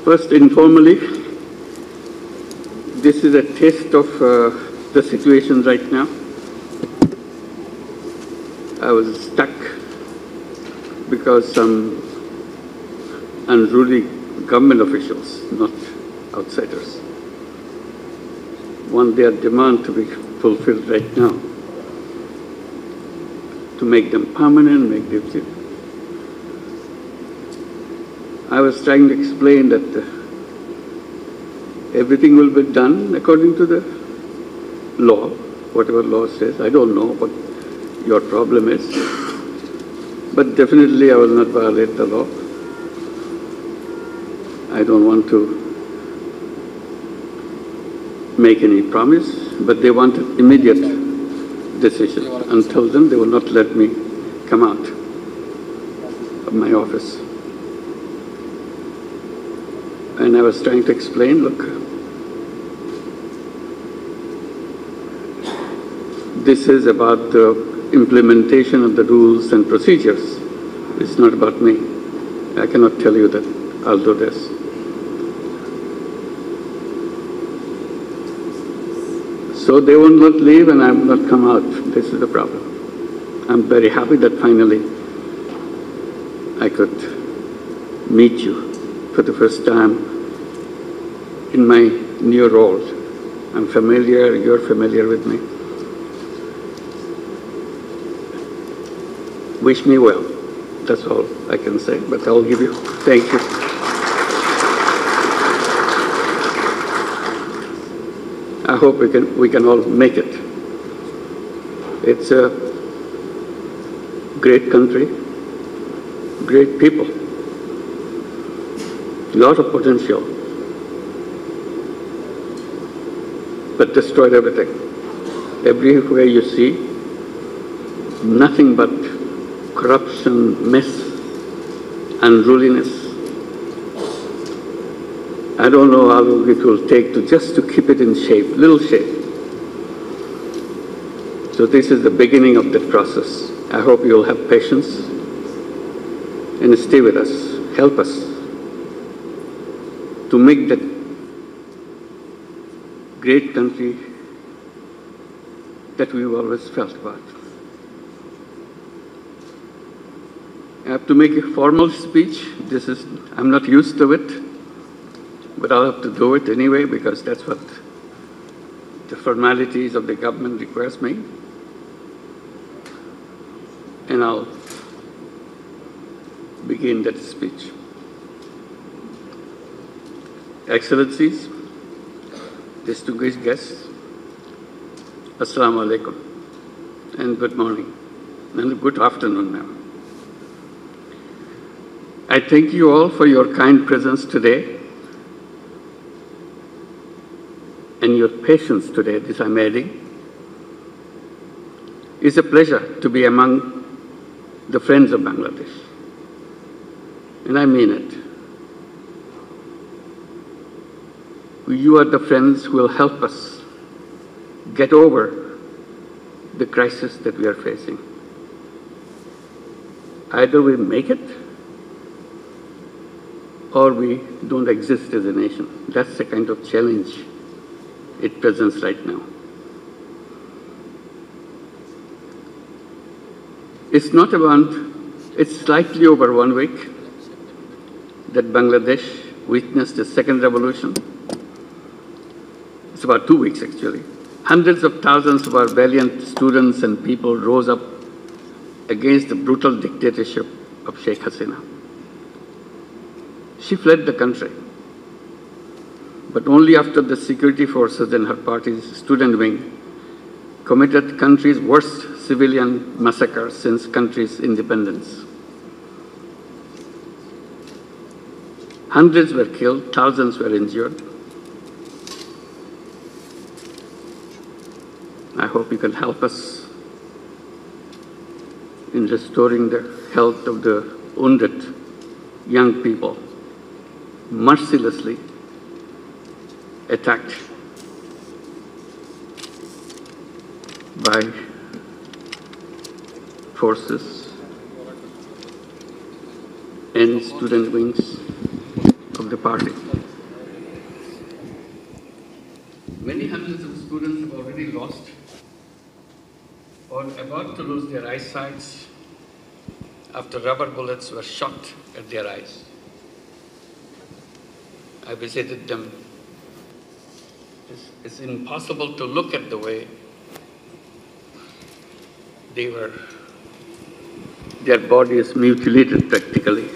First, informally, this is a taste of the situation right now. I was stuck because some unruly government officials, not outsiders, want their demand to be fulfilled right now, to make them permanent, make them... I was trying to explain that everything will be done according to the law, whatever law says. I don't know what your problem is, but definitely I will not violate the law. I don't want to make any promise, but they want an immediate decision. Until then, they will not let me come out of my office. And I was trying to explain, look, this is about the implementation of the rules and procedures. It's not about me. I cannot tell you that I'll do this. So they will not leave and I will not come out. This is the problem. I'm very happy that finally I could meet you for the first time in my new role. I'm familiar, you're familiar with me. Wish me well. That's all I can say, but I'll give you. Thank you. I hope we can all make it. It's a great country, great people, a lot of potential, but destroyed everything. Everywhere you see, nothing but corruption, mess, unruliness. I don't know how long it will take just to keep it in shape, little shape. So this is the beginning of that process. I hope you'll have patience and stay with us, help us to make that great country that we've always felt about. I have to make a formal speech. I'm not used to it, but I'll have to do it anyway because that's what the formalities of the government requires me. And I'll begin that speech. Excellencies, distinguished guests, Assalamu alaikum, and good morning, and good afternoon now. I thank you all for your kind presence today and your patience today, this I'm adding. It's a pleasure to be among the friends of Bangladesh, and I mean it. You are the friends who will help us get over the crisis that we are facing. Either we make it or we don't exist as a nation. That's the kind of challenge it presents right now. It's slightly over 1 week that Bangladesh witnessed the second revolution. It's about 2 weeks actually. Hundreds of thousands of our valiant students and people rose up against the brutal dictatorship of Sheikh Hasina. She fled the country, but only after the security forces and her party's student wing committed the country's worst civilian massacre since country's independence. Hundreds were killed, thousands were injured. I hope you can help us in restoring the health of the wounded young people, mercilessly attacked by forces and student wings of the party. Many hundreds of students have already lost or about to lose their eyesight after rubber bullets were shot at their eyes. I visited them. It's impossible to look at the way their body is mutilated practically.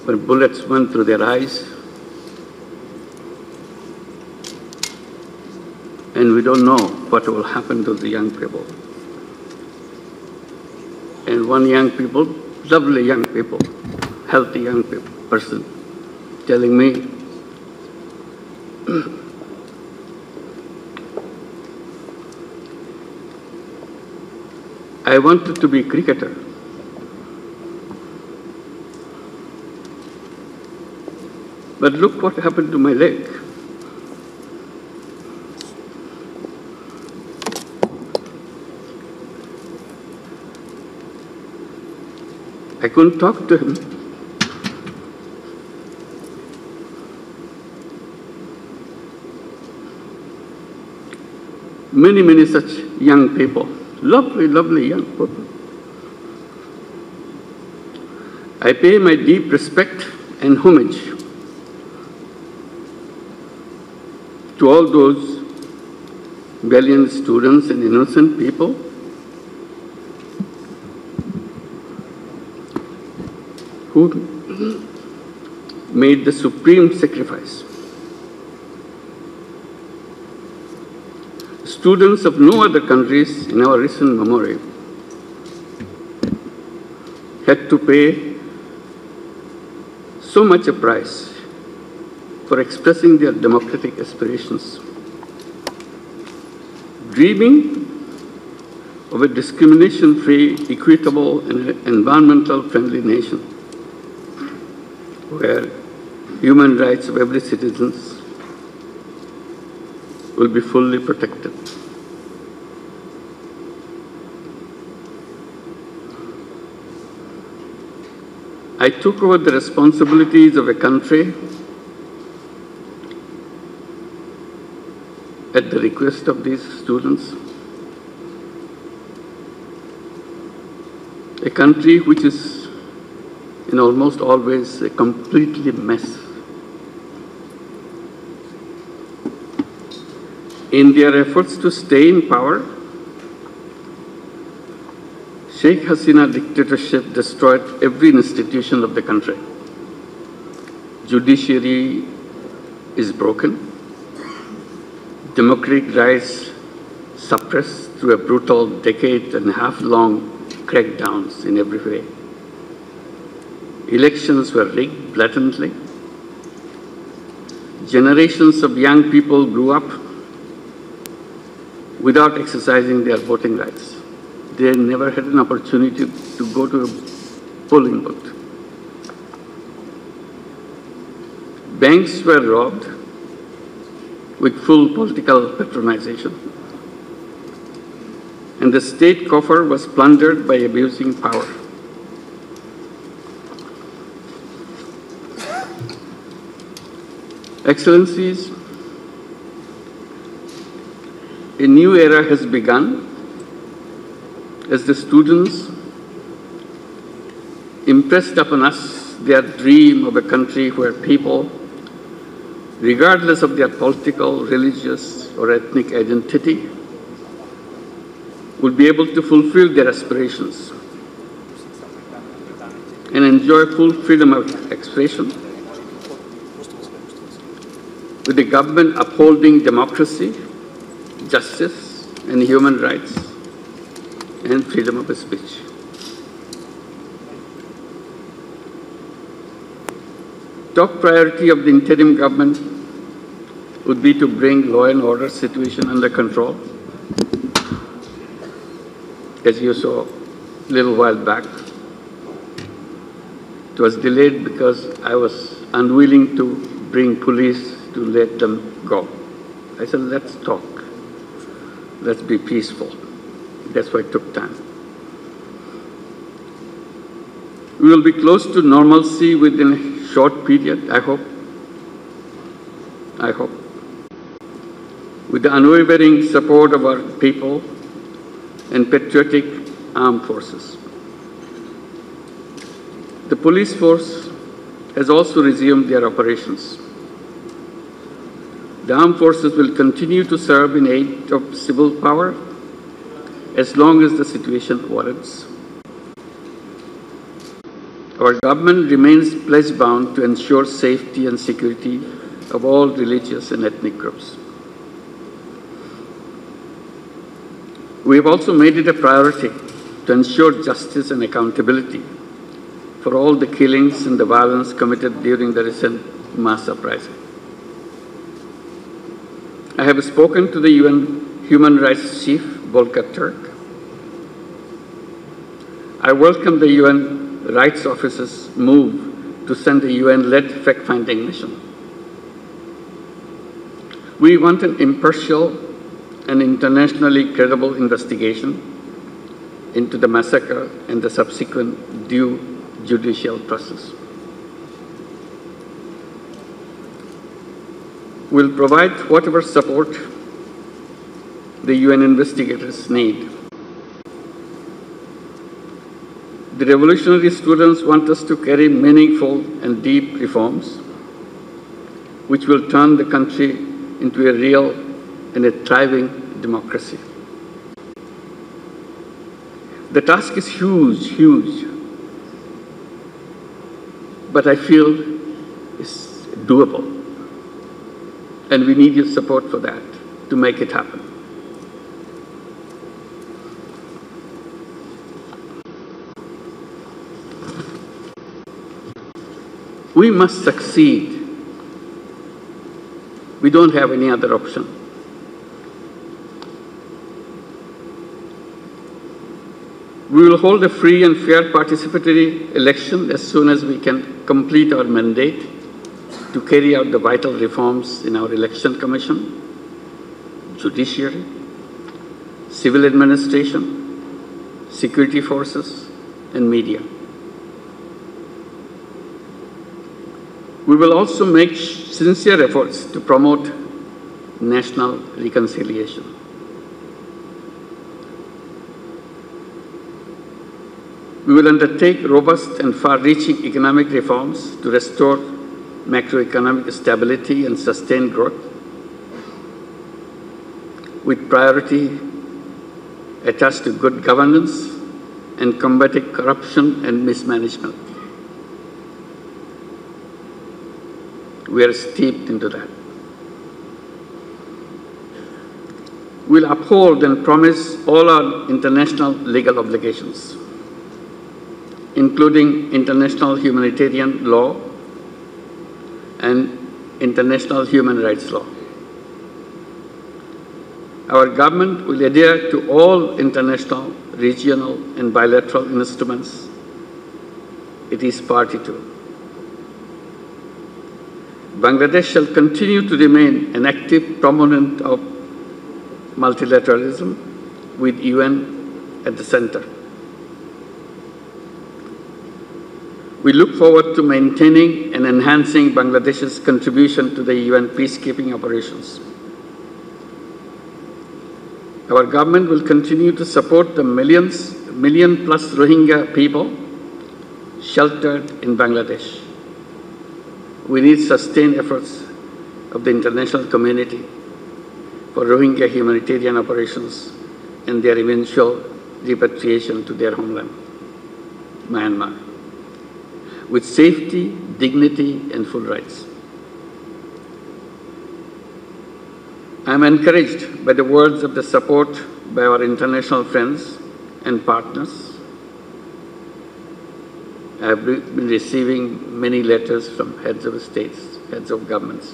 When bullets went through their eyes, and we don't know what will happen to the young people. And one young people, lovely young people, healthy young person, telling me, I wanted to be a cricketer. But look what happened to my leg. I couldn't talk to him. Many such young people, lovely, lovely young people. I pay my deep respect and homage to all those valiant students and innocent people who made the supreme sacrifice. Students of no other countries in our recent memory had to pay so much a price for expressing their democratic aspirations, dreaming of a discrimination-free, equitable, and environmental-friendly nation where human rights of every citizen will be fully protected. I took over the responsibilities of a country at the request of these students, a country which is in almost always a completely mess. In their efforts to stay in power, Sheikh Hasina dictatorship destroyed every institution of the country. Judiciary is broken. Democratic rights suppressed through a brutal decade-and-a-half-long crackdowns in every way. Elections were rigged blatantly. Generations of young people grew up without exercising their voting rights. They never had an opportunity to go to a polling booth. Banks were robbed with full political patronization. And the state coffer was plundered by abusing power. Excellencies, a new era has begun as the students impressed upon us their dream of a country where people, regardless of their political, religious, or ethnic identity, would be able to fulfill their aspirations and enjoy full freedom of expression, with the government upholding democracy, justice, and human rights, and freedom of speech. Top priority of the interim government would be to bring law and order situation under control. As you saw a little while back, it was delayed because I was unwilling to bring police to let them go. I said, let's talk. Let's be peaceful. That's why it took time. We will be close to normalcy within a short period, I hope, with the unwavering support of our people and patriotic armed forces. The police force has also resumed their operations. The armed forces will continue to serve in aid of civil power as long as the situation warrants. Our government remains pledge-bound to ensure safety and security of all religious and ethnic groups. We have also made it a priority to ensure justice and accountability for all the killings and the violence committed during the recent mass uprising. I have spoken to the UN Human Rights Chief, Volker Turk. I welcome the UN Rights Office's move to send a UN-led fact-finding mission. We want an impartial and internationally credible investigation into the massacre and the subsequent due judicial process. We'll provide whatever support the UN investigators need. The revolutionary students want us to carry meaningful and deep reforms which will turn the country into a real and a thriving democracy. The task is huge, huge, but I feel it's doable. And we need your support for that, to make it happen. We must succeed. We don't have any other option. We will hold a free and fair participatory election as soon as we can complete our mandate to carry out the vital reforms in our election commission, judiciary, civil administration, security forces, and media. We will also make sincere efforts to promote national reconciliation. We will undertake robust and far-reaching economic reforms to restore macroeconomic stability and sustain growth, with priority attached to good governance and combating corruption and mismanagement. We are steeped into that. We'll uphold and promise all our international legal obligations, including international humanitarian law and international human rights law. Our government will adhere to all international, regional, and bilateral instruments it is party to. Bangladesh shall continue to remain an active proponent of multilateralism with UN at the center. We look forward to maintaining and enhancing Bangladesh's contribution to the UN peacekeeping operations. Our government will continue to support the million plus Rohingya people sheltered in Bangladesh. We need sustained efforts of the international community for Rohingya humanitarian operations and their eventual repatriation to their homeland, Myanmar, with safety, dignity, and full rights. I am encouraged by the words of the support by our international friends and partners. I have been receiving many letters from heads of states, heads of governments.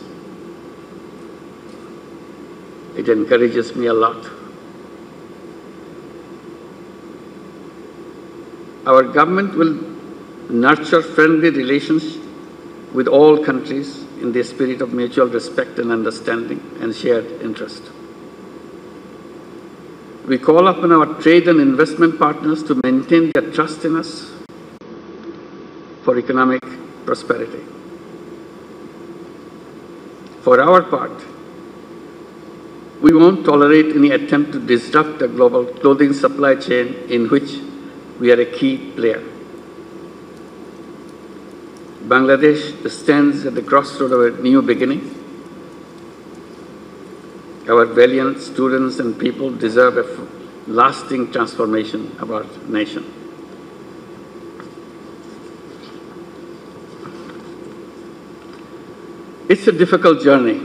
It encourages me a lot. Our government will nurture friendly relations with all countries in the spirit of mutual respect and understanding and shared interest. We call upon our trade and investment partners to maintain their trust in us for economic prosperity. For our part, we won't tolerate any attempt to disrupt the global clothing supply chain in which we are a key player. Bangladesh stands at the crossroad of a new beginning. Our valiant students and people deserve a lasting transformation of our nation. It's a difficult journey.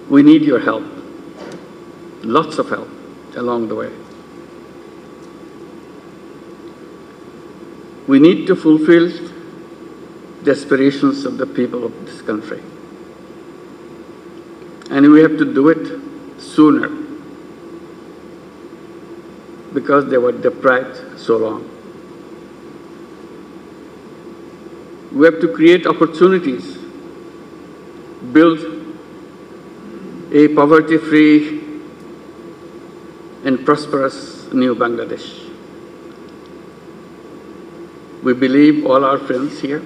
We need your help, lots of help along the way. We need to fulfill the aspirations of the people of this country. And we have to do it sooner because they were deprived so long. We have to create opportunities, build a poverty-free and prosperous new Bangladesh. We believe all our friends here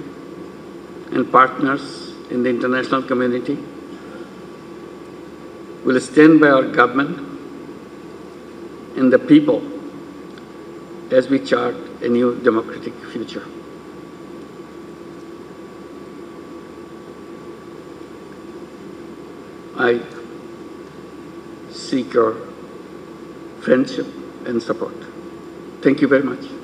and partners in the international community will stand by our government and the people as we chart a new democratic future. I seek your friendship and support. Thank you very much.